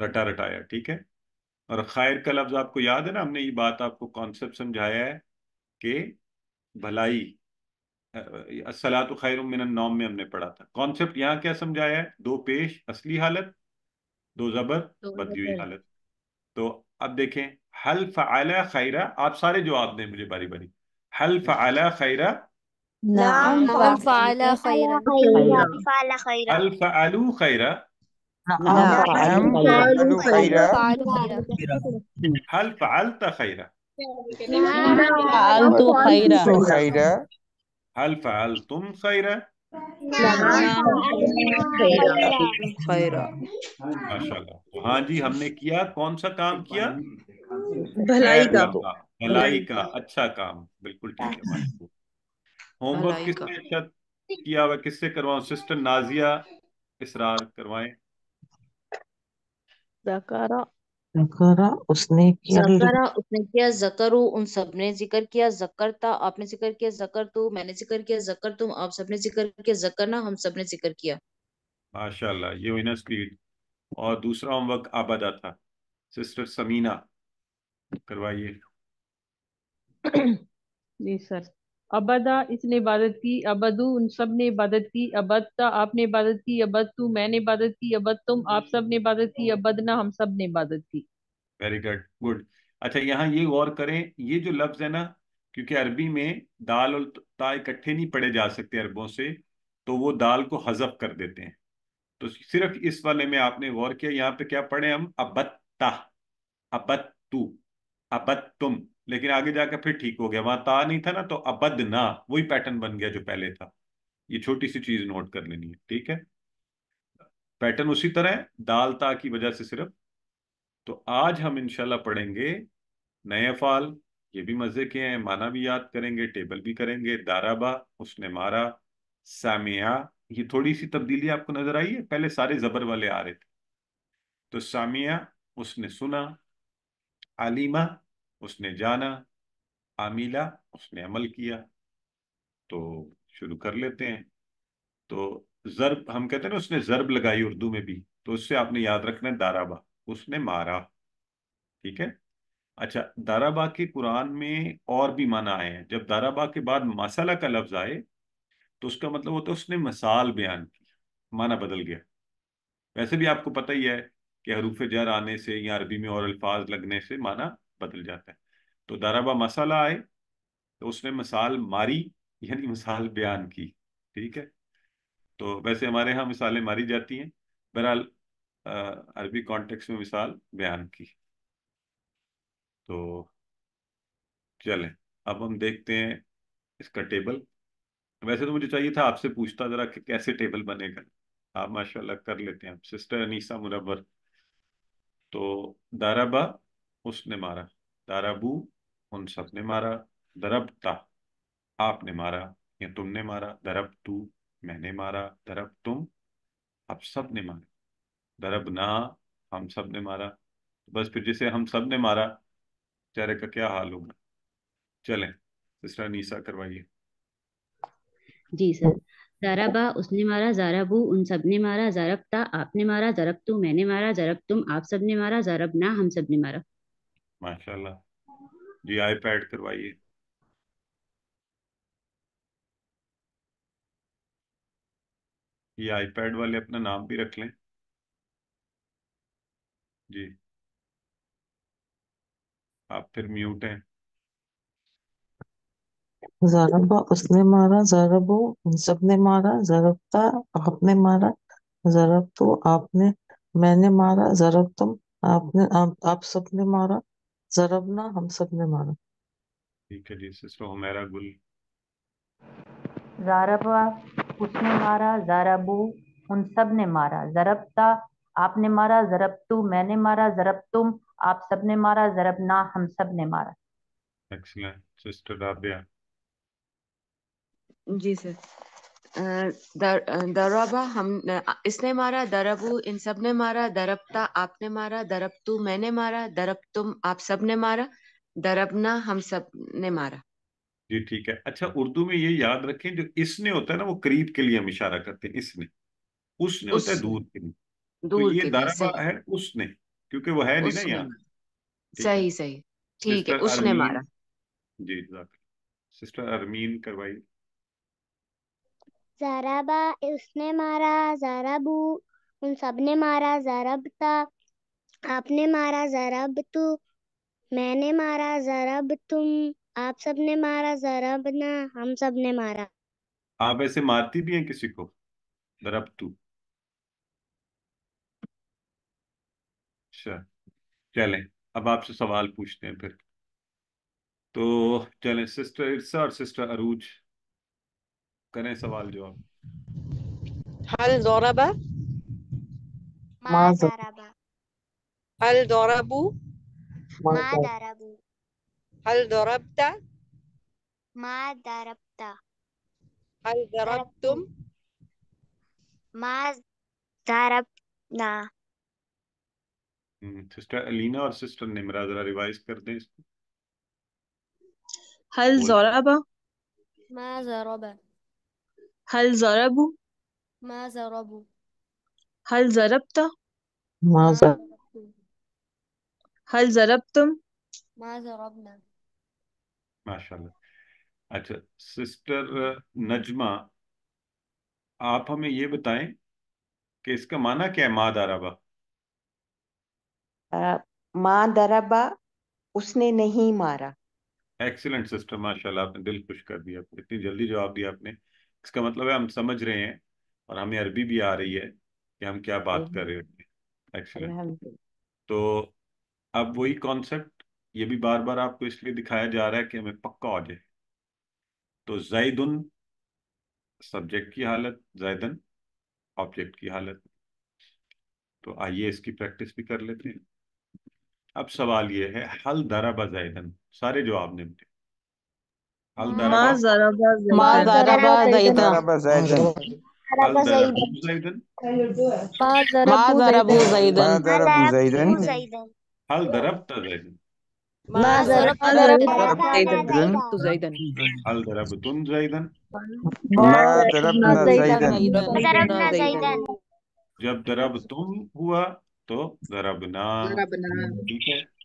رٹا رٹایا. ٹھیک ہے. اور خیر کا لفظ آپ کو یاد ہے نا، ہم نے یہ بات آپ کو کانسیپٹ سمجھایا ہے کہ بھلائی، الصلاۃ خیر من النوم میں ہم نے پڑھا تھا. کانسیپٹ یہاں کیا سمجھایا ہے؟ دو پیش اصلی حالت، دو زبر بدلی ہوئی حالت. تو اب دیکھیں، حل فعل خیرہ، آپ سارے جواب دیں مجھے باری باری. حل فعل خیرہ، نعم نعم فعل. فعل خیرا. فعل خيرا. حل فعلوا خیرہ، نعم نعم فعلوا خيرا. فعلوا خیرا. حل فعلت خیرہ، نعم فعلت خیرا. فعلت خيرا. حل فعلتم خیرہ. نعم خیرہ. ماشاءاللہ. تو ہاں جی، ہم نے کیا کون سا کام کیا؟ بھلائی خیر کا. لمحہ، بھلائی کا اچھا کام. بالکل ٹھیک ہے ماشاءاللہ. ہوم ورک بھلائی کس کا. نے اچھا کیا ہوا؟ کس سے کرواؤں؟ سسٹر نازیہ اسرار کروائیں. ذکر ذکرہ اس نے کیا، ذکرہ اس نے کیا، ذکرو ان سب نے ذکر کیا، ذکرتا آپ نے ذکر کیا، ذکر تو میں نے ذکر کیا، ذکر تم آپ سب نے ذکر کیا، ذکرنا ہم سب نے ذکر کیا. ماشاءاللہ، یہ ہوئی نا اسپیڈ. اور دوسرا ہوم ورک آبادہ تھا. سسٹر سمینہ کروائیے. جی سر. ابدا اس نے عبادت کی، ابدو ان سب نے عبادت کی، ابدتا آپ نے عبادت کی، ابدتو میں نے عبادت کی، ابدتم آپ سب نے عبادت کی، ابدنا ہم سب نے عبادت کی. Very good good. اچھا یہاں یہ غور کریں، یہ جو لفظ ہے نا، کیونکہ عربی میں دال اور تا اکٹھے نہیں پڑھے جا سکتے عربوں سے، تو وہ دال کو حذف کر دیتے ہیں. تو صرف اس والے میں آپ نے غور کیا، یہاں پہ کیا پڑھیں ہم؟ ابتا، ابتو، ابتم. لیکن آگے جا کے پھر ٹھیک ہو گیا، وہاں تا نہیں تھا نا، تو ابدنا وہی پیٹرن بن گیا جو پہلے تھا. یہ چھوٹی سی چیز نوٹ کر لینی ہے. ٹھیک ہے، پیٹرن اسی طرح ہے، دال تا کی وجہ سے صرف. تو آج ہم انشاءاللہ پڑھیں گے نئے افعال. یہ بھی مزے کے ہیں، معنی بھی یاد کریں گے، ٹیبل بھی کریں گے. دارابا اس نے مارا، سامعہ یہ تھوڑی سی تبدیلی آپ کو نظر آئی ہے، پہلے سارے زبر والے آ رہے تھے. تو سامعہ اس نے سنا، علیمہ اس نے جانا، عاملہ اس نے عمل کیا. تو شروع کر لیتے ہیں. تو ضرب ہم کہتے ہیں نا، اس نے ضرب لگائی اردو میں بھی، تو اس سے آپ نے یاد رکھنا ہے دارابا اس نے مارا. ٹھیک ہے. اچھا، دارابا کے قرآن میں اور بھی معنی آئے ہیں. جب دارابا کے بعد مسئلہ کا لفظ آئے تو اس کا مطلب ہوتا ہے اس نے مثال بیان کی، معنی بدل گیا. ویسے بھی آپ کو پتہ ہی ہے کہ حروف جر آنے سے یا عربی میں اور الفاظ لگنے سے معنی بدل جاتا ہے. تو دارابا مسئلہ آئے تو اس نے مثال ماری، یعنی مثال بیان کی. ٹھیک ہے. تو ویسے ہمارے ہاں مثالیں ماری جاتی ہیں، بہرحال عربی کانٹیکس میں مثال بیان کی. تو چلیں اب ہم دیکھتے ہیں اس کا ٹیبل. ویسے تو مجھے چاہیے تھا آپ سے پوچھتا ذرا کہ کیسے ٹیبل بنے گا. آپ ماشاءاللہ کر لیتے ہیں. سسٹر انیسہ منور. تو دارابا اس نے مارا، دارابو ان سب نے مارا، دربتا آپ نے مارا یا تم نے مارا، دربتو میں نے مارا، دربتم آپ سب نے مارا، دربنا ہم سب نے مارا. بس پھر جسے ہم سب نے مارا چہرے کا کیا حال ہوگا. چلیں سسٹر انیسہ کروائیے. جی سر. ضربا اس نے مارا، ضربو ان سب نے مارا، ضربتا آپ نے مارا، ضربتو میں نے مارا، ضربتم آپ سب نے مارا، ضربنا ہم سب نے مارا. ماشاءاللہ. جی آئی پیڈ کروائیے. یہ آئی پیڈ والے اپنا نام بھی رکھ لیں جی. آپ پھر میوٹ ہیں. ضربا اس نے مارا، ضربو ان سب نے مارا، ضربتا آپ نے مارا، ضربتو آپ نے، میں نے مارا، ضربتم آپ سب نے مارا، ضربنا ہم سب نے مارا. ٹھیک ہے جی. سسٹر حمیرہ گل. ضربا اس نے مارا، ضربو ان سب نے مارا، ضربتا آپ نے مارا، ضربتو میں نے مارا، ضربتم آپ سب نے مارا، ضربنا ہم سب نے مارا. ایکسلنٹ. سسٹر رابعہ. جی سر. دربا اس نے مارا، دربو ان سب نے مارا، دربتا آپ نے مارا، دربتو میں نے مارا، دربتم آپ سب نے مارا، دربنا ہم سب نے مارا. جی ٹھیک ہے. اچھا اردو میں یہ یاد رکھیں جو اس نے ہوتا ہے نا وہ قریب کے لیے ہم اشارہ کرتے ہیں. اس نے. اس نے ہوتا ہے اس نے دور کے لیے. تو دور یہ کے لیے ضربہ صحیح. ہے اس نے کیونکہ وہ ہے نہیں نا اس نے یہاں. مارا. ٹھیک ہے. صحیح صحیح. ٹھیک ہے سسٹر اس نے مارا. ارمین. جی جزاک اللہ. سسٹر ارمین کروائی. ضربا اس نے مارا، ضربو ان سب نے مارا، ضربتا آپ نے مارا، ضربتو میں نے مارا، ضربتم آپ سب نے مارا، ضربنا ہم سب نے مارا. آپ ایسے مارتی بھی ہیں کسی کو؟ ضربتو. اچھا چلیں اب آپ سے سوال پوچھتے ہیں پھر. تو چلیں سسٹر ارسا اور سسٹر عروج کریں سوال جواب. هل ضرب؟ ما ضربا هل ضربوا؟ ما ضربو هل ضربت؟ ما ضربتا هل ضربتم؟ ما ضربنا. سسٹر الینا اور سسٹر نمرا ذرا ریوائز کر دیں اس کو. هل بول. ضرب، ما ضرب، هل ضربوا، ما ضربوا، هل ضربت، ما ما ضرب ضربتم، هل ضربتم. ما ضربنا. ماشاء اللہ. اچھا سسٹر نجمہ آپ ہمیں یہ بتائیں کہ اس کا معنی کیا ہے ما ضربہ؟ ماں دربا اس نے نہیں مارا. ایکسیلنٹ سسٹر ماشاء اللہ. آپ نے دل خوش کر دیا. اتنی جلدی جواب دیا آپ نے. اس کا مطلب ہے ہم سمجھ رہے ہیں اور ہمیں عربی بھی آ رہی ہے کہ ہم کیا بات کر رہے ہوتے ہیں. ایکسیلنٹ. الحمدللہ. تو اب وہی کانسیپٹ یہ بھی بار بار آپ کو اس لیے دکھایا جا رہا ہے کہ ہمیں پکا ہو جائے. تو زیدن سبجیکٹ کی حالت، زیدن آبجیکٹ کی حالت. تو آئیے اس کی پریکٹس بھی کر لیتے ہیں. اب سوال یہ ہے حل ضرب زیدن. سارے جواب نہیں ملے. حل ما ضرب. ضرب ما زیدن، ضرب زیدن، ضرب زیدن. حل ضرب ضرب زیدن، زیدن. ما ما ضربوا ضربوا زيدا. ما زیدن، ضربوا زیدن. ضربت زیدن، حل ضربت زیدن. ما ما ضربت ما ضربت ضربت ضربنا زیدن، زیدن، حل ضربتم زیدن. ما ما ضربنا ضربنا زیدن. زیدن. ضربنا زیدن. جب ضربتم ہوا تو ضربنا. ضربنا. ٹھیک ہے.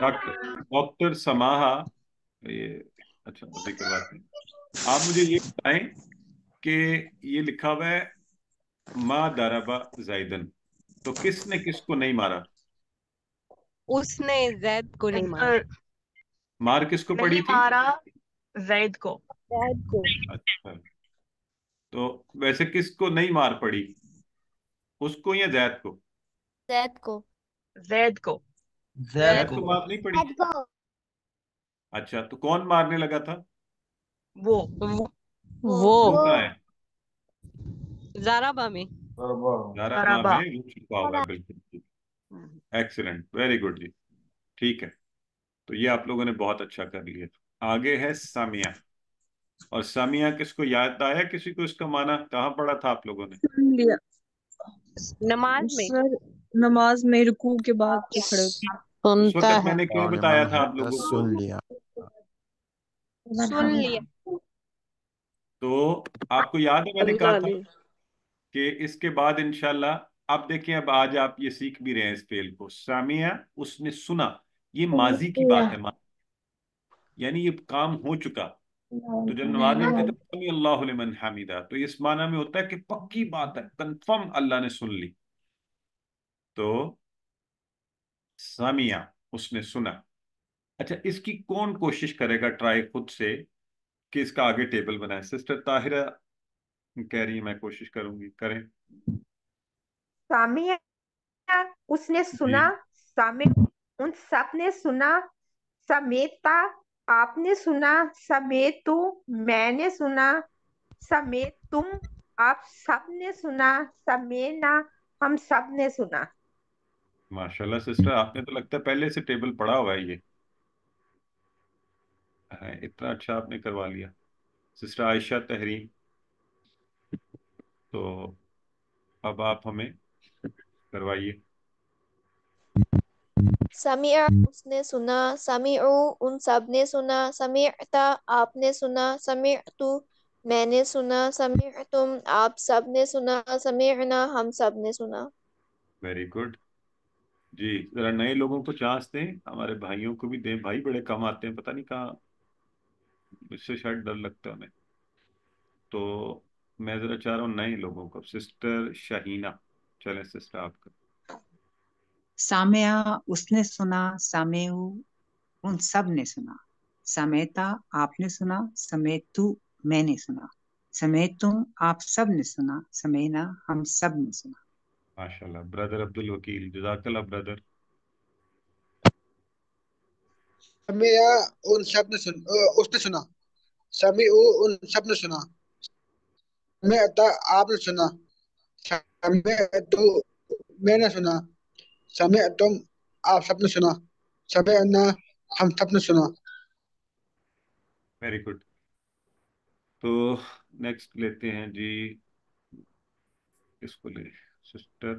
ڈاکٹر ڈاکٹر سماحہ یہ اچھا ذکر بات نہیں. آپ مجھے یہ بتائیں کہ یہ لکھا ہوا ہے ما ضرب زیدن تو کس نے کس کو نہیں مارا؟ اس نے زید کو نہیں مارا. مار کس کو پڑی نہیں تھی؟ مارا زید کو. زید کو اچھا تو ویسے کس کو نہیں مار پڑی، اس کو یا زید کو؟ زید کو، زید کو. زید کو مار نہیں پڑی. زید کو اچھا تو کون مارنے لگا تھا؟ وہ وہ وہ کہاں ہے؟ زارابا میں. ضربنا میں وہ چھپا ہوا ہے. بالکل ایکسیلنٹ ویری گڈ جی. ٹھیک ہے تو یہ آپ لوگوں نے بہت اچھا کر لیا. آگے ہے سامیہ. اور سامیہ کس کو یاد آیا کسی کو اس کا معنی کہاں پڑھا تھا آپ لوگوں نے؟ سن لیا نماز میں. سر، نماز میں رکوع کے بعد جو کھڑے ہوتے ہیں. اس سنتا وقت میں ہے. نے کیوں بتایا تھا آپ لوگوں کو؟ سن لیا. سن لیا. تو آپ کو یاد ہے میں نے کہا اللہ تھا علیہ. کہ اس کے بعد انشاءاللہ اب دیکھیں اب آج آپ یہ سیکھ بھی رہے ہیں اس فعل کو. سامیہ اس نے سنا، یہ ماضی کی بات ہے. یعنی یہ کام ہو چکا. تو جب نماز میں کہتے ہیں سمی اللہ لمن حمیدہ، تو اس معنی میں ہوتا ہے کہ پکی بات ہے، کنفرم اللہ نے سن لی. تو سمیع، اس نے سنا. اچھا، اس کی کون کوشش کرے گا ٹرائی خود سے کہ اس کا آگے ٹیبل بنائے؟ سسٹر طاہرہ کہہ رہی ہے میں کوشش کروں گی، کریں. سامع، اس نے جی سنا. سامع، ان سب نے سنا. سمیتا، آپ نے سنا. سمیتو، میں نے سنا. سمیت تم، آپ سب نے سنا. سمینا، ہم سب نے سنا. ماشاءاللہ سسٹر، آپ نے تو لگتا ہے پہلے سے ٹیبل پڑھا ہوا ہے یہ. اتنا اچھا آپ نے کروا لیا. سسٹر عائشہ تحریم، تو اب آپ ہمیں کروائیے. سمع، اس نے سنا. سمعو، ان سب نے سنا. سمعتا، آپ نے سنا. سمعتو، میں نے سنا. سمعتم، آپ سب نے سنا. سمعنا، ہم سب نے سنا. Very good. جی ذرا نئے لوگوں کو چانس دیں، ہمارے بھائیوں کو بھی دیں. بھائی بڑے کم آتے ہیں، پتہ نہیں کہاں، اس سے شاید ڈر لگتا ہے انہیں. تو میں ذرا چاہ رہا ہوں نئے لوگوں کو. سسٹر شہینہ، چلیں سسٹر آپ کا. سامعہ، اس نے سنا. سامعو، ان سب نے سنا. سمیتا، آپ نے سنا. سمیتو، میں نے سنا. سمیتم، آپ سب نے سنا. سمینا، ہم سب نے سنا. ماشاءاللہ. بردر عبد الوکیل، جزاک اللہ برادر. سمع، ان سب نے سنا. اس نے سنا. سمعو، ان سب نے سنا. سمعتا، آپ نے سنا. سمعتو، میں نے سنا. سمعتم، آپ سب نے سنا. سمعنا، ہم سب نے سنا. Very good. تو نیکسٹ لیتے ہیں جی، اس کو لے. سسٹر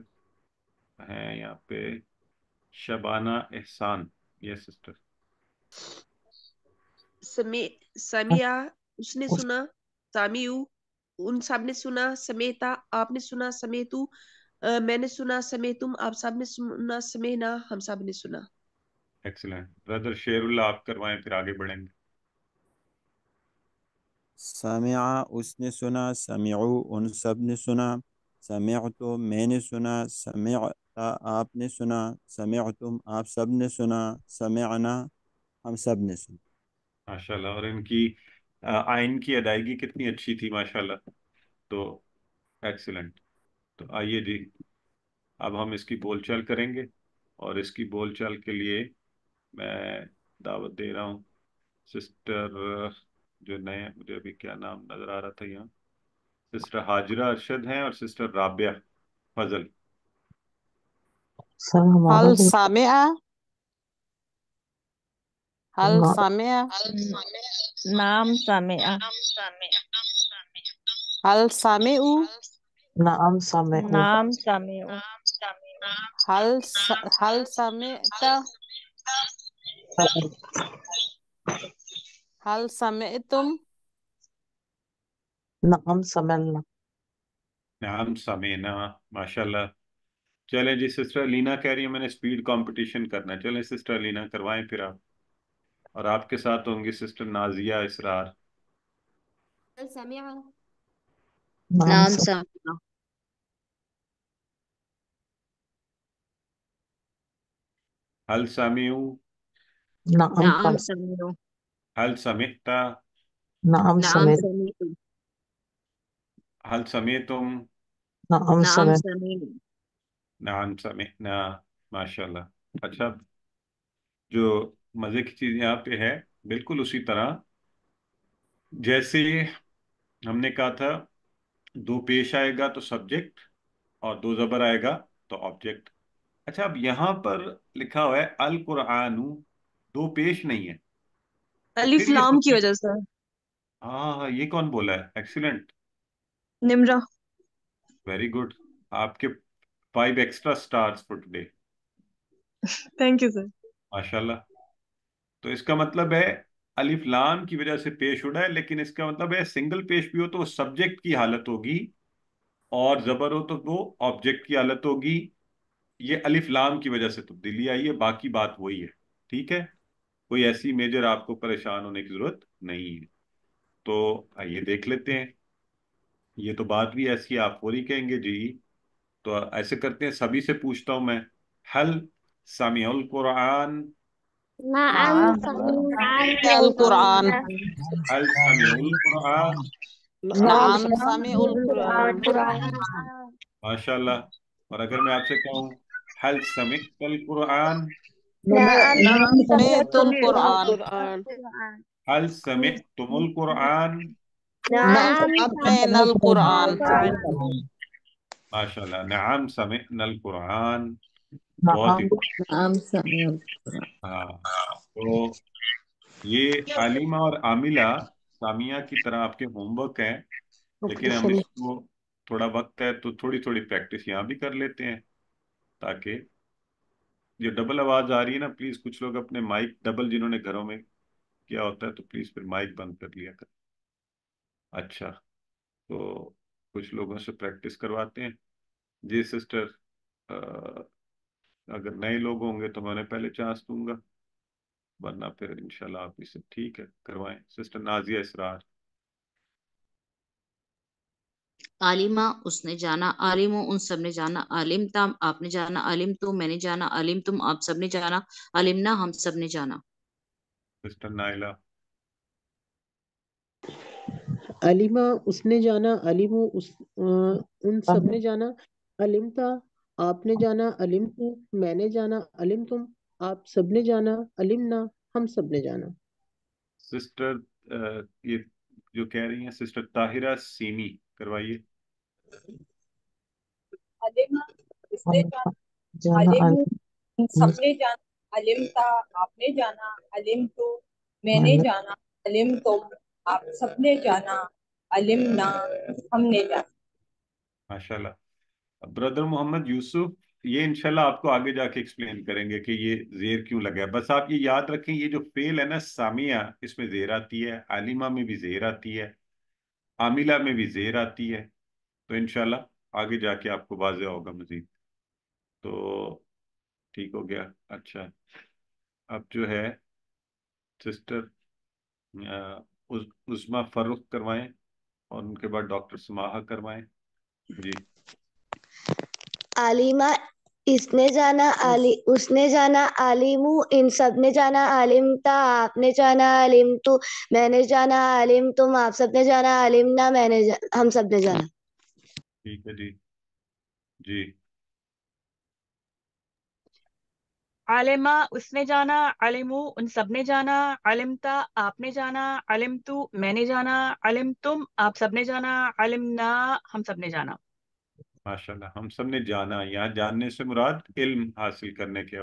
ہیں یہاں پہ شبانہ احسان. یس سسٹر. سمیع، اس نے سنا. سامیو، ان سب نے سنا. سمیتا، آپ نے سنا. سمیتو، میں نے سنا. سمیتم، آپ سب نے سنا. سمینا، ہم سب نے سنا. ایکسلنٹ. برادر شیر اللہ آپ کروائیں، پھر آگے بڑھیں گے. سامعہ، اس نے سنا. سمعو، ان سب نے سنا. سمعتو، میں نے سنا. سمعتا، آپ نے سنا. سمعتم، آپ سب نے سنا. سمعنا، ہم سب نے سنا. ماشاءاللہ. اور ان کی آئین کی ادائیگی کتنی اچھی تھی، ماشاءاللہ. تو ایکسلنٹ. تو آئیے جی، اب ہم اس کی بول چال کریں گے. اور اس کی بول چال کے لیے میں دعوت دے رہا ہوں سسٹر، جو نئے، مجھے ابھی کیا نام نظر آ رہا تھا یہاں، سسٹر ہاجرہ ارشد ہیں اور سسٹر رابعہ فضل. سر ہمارا هل بھی سامع هل نا- سامع نعم سامعہ. هل سامعوا نعم سمعوا. نعم سامعو. هل سمعت هل سمعتم نعم سمعنا. نعم سمینا. ماشاءاللہ. چلیں جی، سسٹر لینا کہہ رہی ہے میں نے اسپیڈ کمپٹیشن کرنا ہے. چلیں سسٹر لینا کروائیں پھر آپ. اور آپ کے ساتھ ہوں گی سسٹر نازیہ اسرار. هل سمع؟ نعم نام سمعنا. سامنا. هل سمعوا؟ نعم نعم سمع. سمعوا. هل سمعت؟ نعم نعم سمع. سمعتم. هل سمعتم؟ نعم نعم سمع. سمعنا. نعم سمعنا. ماشاءاللہ. اچھا، جو مزے کی چیز یہاں پہ ہے، بالکل اسی طرح جیسے ہم نے کہا تھا، دو پیش آئے گا تو سبجیکٹ، اور دو زبر آئے گا تو آبجیکٹ. اچھا، اب یہاں پر لکھا ہوا ہے القرآن، دو پیش نہیں ہے، پھر الف یہ لام کی سبجیکٹ. وجہ سے. ہاں یہ کون بولا ہے؟ ایکسیلنٹ. نمرہ. Very good. آپ کے 5 extra stars for today. Thank you sir. ماشاءاللہ. تو اس کا مطلب ہے الف لام کی وجہ سے پیش ہو رہا ہے، لیکن اس کا مطلب ہے سنگل پیش بھی ہو تو وہ سبجیکٹ کی حالت ہوگی، اور زبر ہو تو وہ آبجیکٹ کی حالت ہوگی. یہ الف لام کی وجہ سے تبدیلی آئی ہے، باقی بات وہی ہے. ٹھیک ہے، کوئی ایسی میجر آپ کو پریشان ہونے کی ضرورت نہیں ہے. تو آئیے دیکھ لیتے ہیں. یہ تو بات بھی ایسی ہے، آپ فوری کہیں گے جی. تو ایسے کرتے ہیں، سبھی سے پوچھتا ہوں میں، حل سمیع القرآن؟ نعم نعم سميع القرآن. حل سمیع القرآن؟ نعم سامع القرآن. القرآن. ماشاء اللہ. اور اگر میں آپ سے کہوں حل سمعت القرآن؟ نعم نعم سمعت سمعت القرآن. القرآن. حل سمعتم القرآن؟ نعم نعم سمعنا القرآن. ماشاء اللہ، نعم سمعنا القرآن. بہت ہی نعم نعم سمع القرآن. ہاں. تو یہ عالمہ اور عاملہ سامیہ کی طرح آپ کے ہوم ورک ہیں، لیکن ہم اس کو تھوڑا وقت ہے تو تھوڑی تھوڑی پریکٹس یہاں بھی کر لیتے ہیں، تاکہ یہ ڈبل آواز آ رہی ہے نا، پلیز کچھ لوگ اپنے مائک ڈبل جنہوں نے گھروں میں کیا ہوتا ہے تو پلیز پھر مائک بند کر لیا کر. اچھا، تو کچھ لوگوں سے پریکٹس کرواتے ہیں. جی سسٹر، اگر نئے لوگ ہوں گے تو میں انہیں پہلے چانس دوں گا، ورنہ پھر انشاءاللہ آپ ہی سے ٹھیک ہے کروائیں. سسٹر نازیہ اسرار. عالمہ اس نے جانا، عالم ان سب نے جانا، عالم تم آپ نے جانا، عالم تو میں نے جانا، عالم تم آپ سب نے جانا، علمنا ہم سب نے جانا. سسٹر نائلہ. علیمہ اس نے جانا، علیم ان سب نے جانا، علم تھا آپ نے جانا، علم تو میں نے جانا، علم تم آپ سب نے جانا، علمنا ہم سب نے جانا. سسٹر یہ جو کہہ رہی ہیں سسٹر طاہرہ سیمی، کروائیے. علمہ اس نے جانا، جانا علم علم سب نے جانا، علم تھا آپ نے جانا، علم تو میں نے جانا، علم تم آپ سب نے جانا، علم نہ ہم نے جانا. ماشاءاللہ. بردر محمد یوسف، یہ انشاءاللہ آپ کو آگے جا کے ایکسپلین کریں گے کہ یہ زیر کیوں لگا ہے. بس آپ یہ یاد رکھیں، یہ جو فعل ہے نا سامیہ، اس میں زیر آتی ہے، عالمہ میں بھی زیر آتی ہے، عاملہ میں بھی زیر آتی ہے. تو انشاءاللہ آگے جا کے آپ کو واضح ہوگا مزید. تو ٹھیک ہو گیا. اچھا، اب جو ہے سسٹر عظمیٰ فروخ کروائیں، اور ان کے بعد ڈاکٹر سماحہ کروائیں. جی. عالمہ اس نے جانا، اس نے جانا، عالم ان سب نے جانا، عالم تا آپ نے جانا، عالم تو میں نے جانا، عالم تم آپ سب نے جانا، عالم نہ ہم سب نے جانا. ٹھیک ہے جی. جی. عالمہ اس نے جانا، علم ان سب نے جانا، علمتا آپ نے جانا، علم تو میں نے جانا، علم تم آپ سب نے جانا، علمنا ہم سب نے جانا. ماشاءاللہ، ہم سب نے جانا. یہاں جاننے سے مراد علم حاصل کرنے کی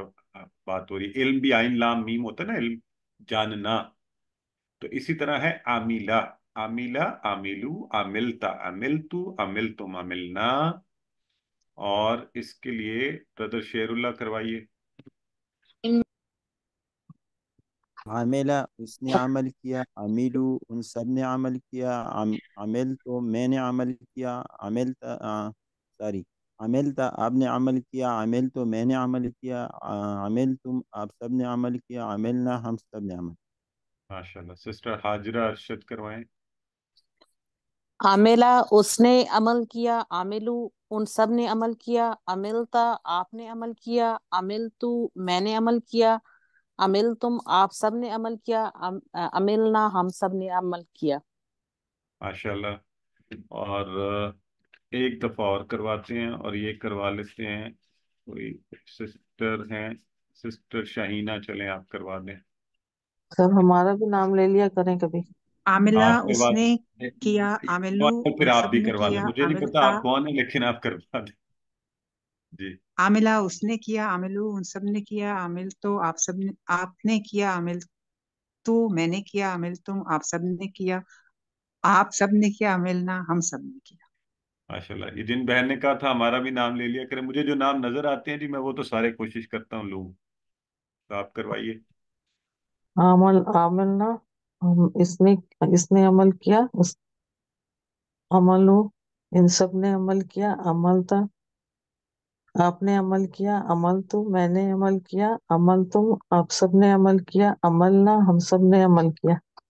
بات ہو رہی ہے. علم بھی عین لام میم ہوتا ہے نا، علم جاننا. تو اسی طرح ہے عاملہ، عاملہ، عاملو، عاملتا، عاملتو، عاملتم، عاملنا. اور اس کے لیے برادر شیر اللہ کروائیے. عاملہ اس نے عمل کیا، عاملو ان سب نے عمل کیا، عمل تو میں نے عمل کیا، عملتا سوری عملتا آپ نے عمل کیا، عمل تو میں نے عمل کیا، عمل تم آپ سب نے عمل کیا، عملنا ہم سب نے عمل. ماشاءاللہ. سسٹر حاجرہ ارشد کروائیں. عاملہ اس نے عمل کیا، عاملو ان سب نے عمل کیا، عملتا آپ نے عمل کیا، عملتو میں نے عمل کیا، عمل تم آپ سب نے عمل کیا، عملنا ہم سب نے عمل کیا. ماشاءاللہ. اور ایک دفعہ اور کرواتے ہیں، اور یہ کروا لیتے ہیں. کوئی سسٹر ہیں، سسٹر شاہینہ، چلیں آپ کروا دیں. سر ہمارا بھی نام لے لیا کریں کبھی. عاملہ آپ اس کروا نے دیں. کیا، عاملو پھر ان آپ سب بھی نے کروا دیں. کیا، مجھے نہیں پتا عاملتا آپ کون ہیں، لیکن آپ کروا دیں. جی. عاملہ اس نے کیا، عاملو ان سب نے کیا، عامل تو آپ سب نے آپ نے کیا، عامل تو میں نے کیا، عامل تم آپ سب نے کیا، آپ سب نے کیا، عملنا ہم سب نے کیا. ماشاءاللہ. یہ جن بہن نے کہا تھا ہمارا بھی نام لے لیا کریں، مجھے جو نام نظر آتے ہیں جی میں وہ تو سارے کوشش کرتا ہوں لوں. تو آپ کروائیے. عمل عامل نہ اس نے عمل کیا، عمل ان سب نے عمل کیا، عمل تھا آپ نے عمل کیا، عمل تو میں نے عمل کیا، عمل تم آپ سب نے عمل کیا، عمل نہ ہم سب نے عمل کیا.